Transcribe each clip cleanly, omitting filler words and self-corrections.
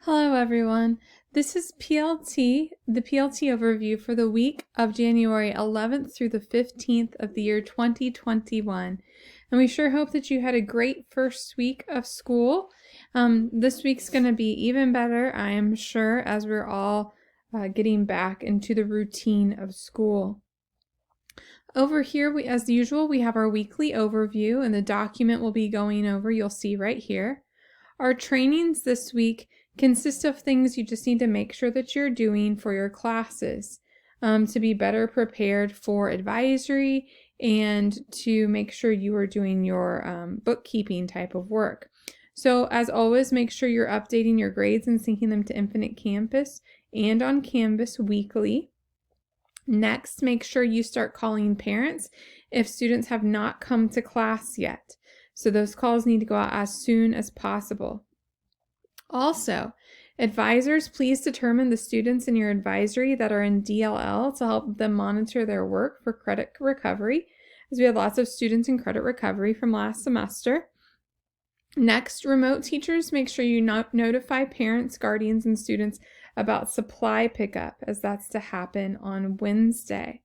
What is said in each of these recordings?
Hello everyone, this is the PLT Overview for the week of January 11th through the 15th of the year 2021. And we sure hope that you had a great first week of school. This week's going to be even better, I am sure, as we're all getting back into the routine of school. Over here, as usual, we have our weekly overview, and the document we'll be going over, you'll see right here. Our trainings this week consist of things you just need to make sure that you're doing for your classes to be better prepared for advisory and to make sure you are doing your bookkeeping type of work. So as always, make sure you're updating your grades and syncing them to Infinite Campus and on Canvas weekly. Next, make sure you start calling parents if students have not come to class yet. So those calls need to go out as soon as possible. Also, advisors, please determine the students in your advisory that are in DLL to help them monitor their work for credit recovery, as we had lots of students in credit recovery from last semester. Next, remote teachers, make sure you notify parents, guardians, and students about supply pickup, as that's to happen on Wednesday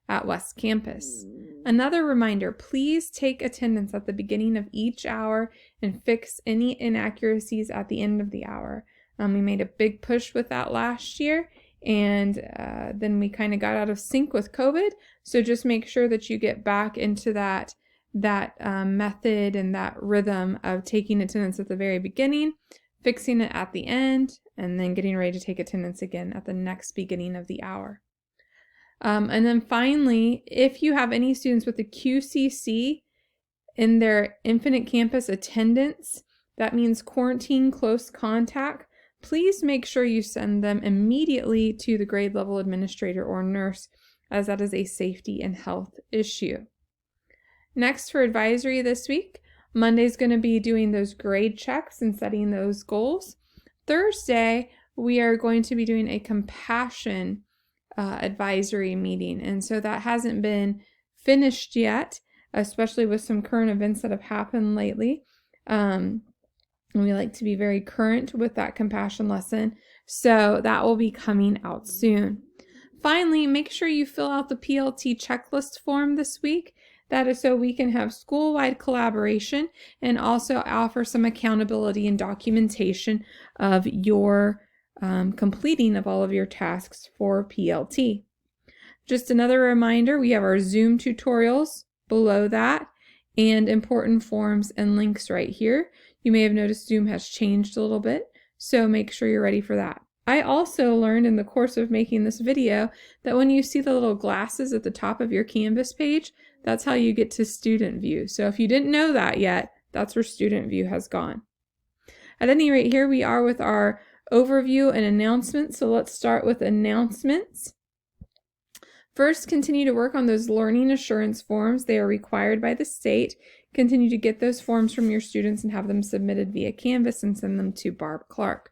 at West Campus. Another reminder, please take attendance at the beginning of each hour and fix any inaccuracies at the end of the hour. We made a big push with that last year, and then we kind of got out of sync with COVID. So just make sure that you get back into that method and that rhythm of taking attendance at the very beginning, fixing it at the end, and then getting ready to take attendance again at the next beginning of the hour. And then finally, if you have any students with a QCC in their Infinite Campus attendance, that means quarantine close contact, please make sure you send them immediately to the grade level administrator or nurse, as that is a safety and health issue. Next, for advisory this week, Monday's going to be doing those grade checks and setting those goals. Thursday, we are going to be doing a compassion advisory meeting, and so that hasn't been finished yet, especially with some current events that have happened lately. And we like to be very current with that compassion lesson, so that will be coming out soon. Finally, make sure you fill out the PLT checklist form this week. That is so we can have school-wide collaboration and also offer some accountability and documentation of your completing of all of your tasks for PLT. Just another reminder, we have our Zoom tutorials below that and important forms and links right here. You may have noticed Zoom has changed a little bit, so make sure you're ready for that. I also learned in the course of making this video that when you see the little glasses at the top of your Canvas page, that's how you get to student view. So if you didn't know that yet, that's where student view has gone. At any rate, here we are with our overview and announcements. So let's start with announcements. First, continue to work on those learning assurance forms. They are required by the state. Continue to get those forms from your students and have them submitted via Canvas and send them to Barb Clark.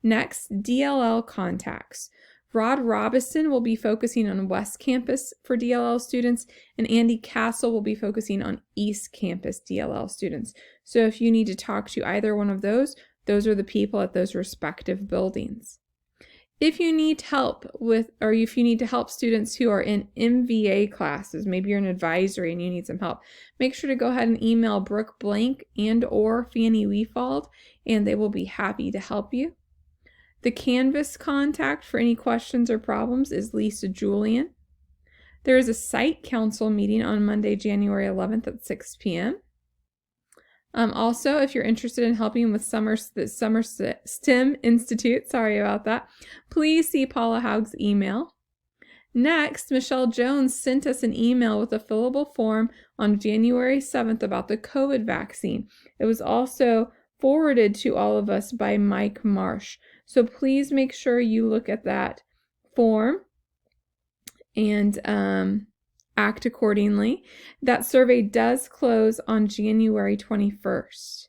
Next, DLL contacts. Rod Robison will be focusing on West Campus for DLL students, and Andy Castle will be focusing on East Campus DLL students. So if you need to talk to either one of those are the people at those respective buildings. If you need help if you need to help students who are in MVA classes, maybe you're an advisory and you need some help, make sure to go ahead and email Brooke Blank and/or Fanny Weefald, and they will be happy to help you. The Canvas contact for any questions or problems is Lisa Julian. There is a site council meeting on Monday, January 11th at 6 p.m. Also, if you're interested in helping with the Summer STEM Institute, sorry about that, please see Paula Haug's email. Next, Michelle Jones sent us an email with a fillable form on January 7th about the COVID vaccine. It was also forwarded to all of us by Mike Marsh. So please make sure you look at that form and act accordingly. That survey does close on January 21st.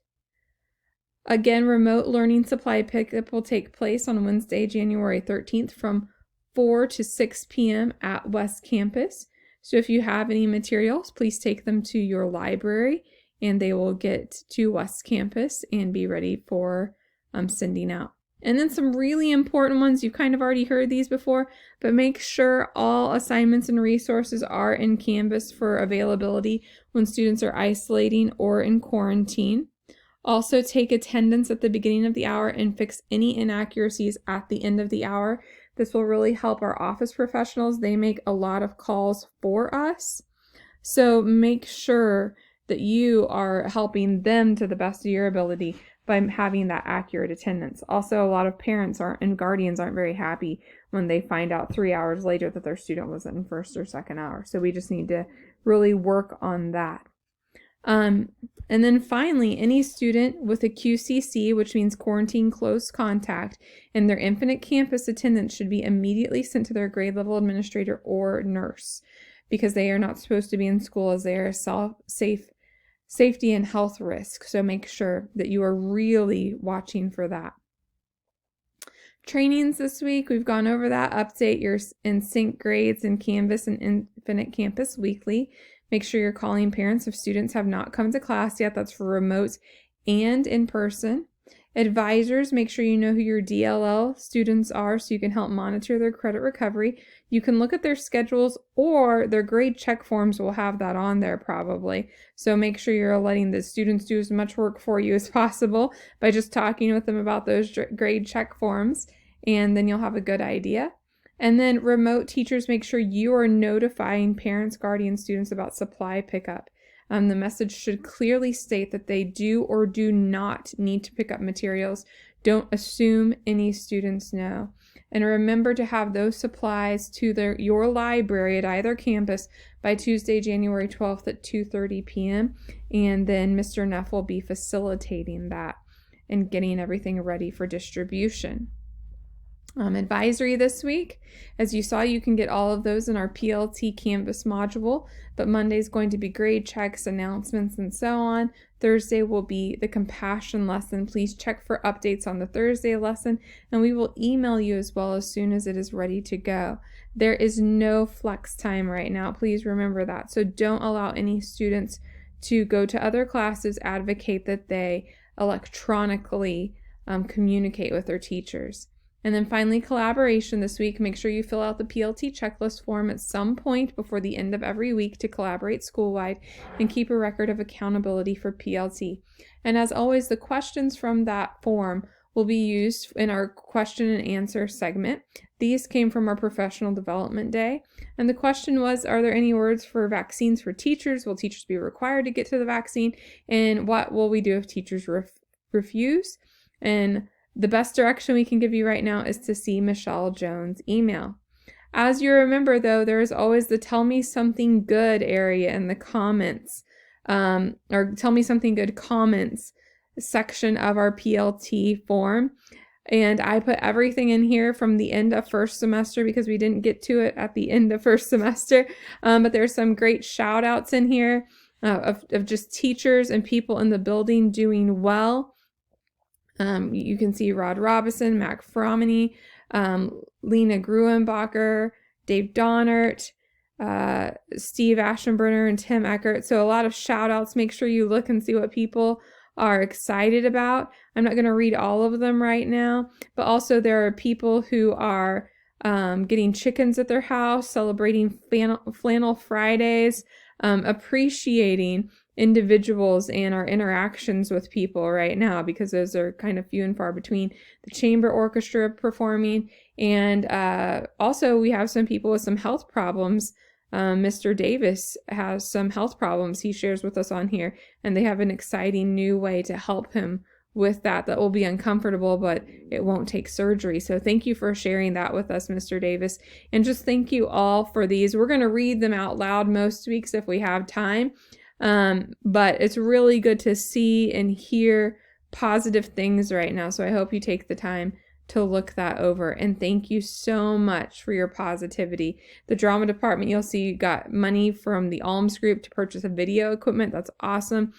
Again, remote learning supply pickup will take place on Wednesday, January 13th from 4 to 6 p.m. at West Campus. So if you have any materials, please take them to your library and they will get to West Campus and be ready for sending out. And then some really important ones, you've kind of already heard these before, but make sure all assignments and resources are in Canvas for availability when students are isolating or in quarantine. Also, take attendance at the beginning of the hour and fix any inaccuracies at the end of the hour. This will really help our office professionals. They make a lot of calls for us. So make sure that you are helping them to the best of your ability by having that accurate attendance. Also, a lot of parents and guardians aren't very happy when they find out 3 hours later that their student wasn't in first or second hour. So we just need to really work on that. And then finally, any student with a QCC, which means quarantine close contact, and their Infinite Campus attendance should be immediately sent to their grade level administrator or nurse, because they are not supposed to be in school as they are safety and health risk. So make sure that you are really watching for that. Trainings this week, we've gone over that. Update your in-sync grades in Canvas and Infinite Campus weekly. Make sure you're calling parents if students have not come to class yet. That's for remote and in person. Advisors, make sure you know who your DLL students are so you can help monitor their credit recovery. You can look at their schedules, or their grade check forms will have that on there probably. So make sure you're letting the students do as much work for you as possible by just talking with them about those grade check forms, and then you'll have a good idea. And then remote teachers, make sure you are notifying parents, guardians, students about supply pickup. The message should clearly state that they do or do not need to pick up materials. Don't assume any students know. And remember to have those supplies to your library at either campus by Tuesday, January 12th at 2:30 p.m. And then Mr. Neff will be facilitating that and getting everything ready for distribution. Advisory this week. As you saw, you can get all of those in our PLT Canvas module, but Monday is going to be grade checks, announcements, and so on. Thursday will be the compassion lesson. Please check for updates on the Thursday lesson, and we will email you as well as soon as it is ready to go. There is no flex time right now. Please remember that. So don't allow any students to go to other classes. Advocate that they electronically communicate with their teachers. And then finally, collaboration this week. Make sure you fill out the PLT checklist form at some point before the end of every week to collaborate school-wide and keep a record of accountability for PLT. And as always, the questions from that form will be used in our question and answer segment. These came from our professional development day. And the question was, are there any words for vaccines for teachers? Will teachers be required to get to the vaccine? And what will we do if teachers refuse? And the best direction we can give you right now is to see Michelle Jones' email. As you remember, though, there is always the Tell Me Something Good area in the comments, or Tell Me Something Good comments section of our PLT form. And I put everything in here from the end of first semester because we didn't get to it at the end of first semester. But there's some great shout outs in here of just teachers and people in the building doing well. You can see Rod Robinson, Mac Fromini, Lena Gruenbacher, Dave Donnert, Steve Aschenbrenner, and Tim Eckert. So a lot of shout outs. Make sure you look and see what people are excited about. I'm not going to read all of them right now, but also there are people who are getting chickens at their house, celebrating Flannel Fridays, appreciating individuals and our interactions with people right now, because those are kind of few and far between. The chamber orchestra performing, and also we have some people with some health problems. Mr. Davis has some health problems he shares with us on here, and they have an exciting new way to help him with that will be uncomfortable, but it won't take surgery. So thank you for sharing that with us, Mr. Davis. And just thank you all for these. We're going to read them out loud most weeks if we have time. But it's really good to see and hear positive things right now. So I hope you take the time to look that over. And thank you so much for your positivity. The drama department, you'll see, got money from the Alms group to purchase a video equipment. That's awesome.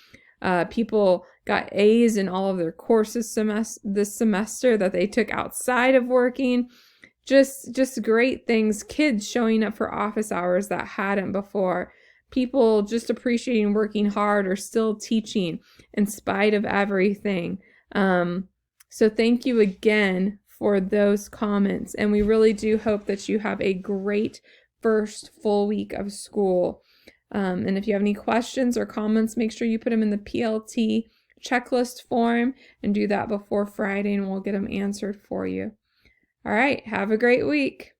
People got A's in all of their courses this semester that they took outside of working. Just great things. Kids showing up for office hours that hadn't before. People just appreciating working hard or still teaching in spite of everything. So thank you again for those comments, and we really do hope that you have a great first full week of school. And if you have any questions or comments, make sure you put them in the PLT checklist form and do that before Friday, and we'll get them answered for you. All right, have a great week.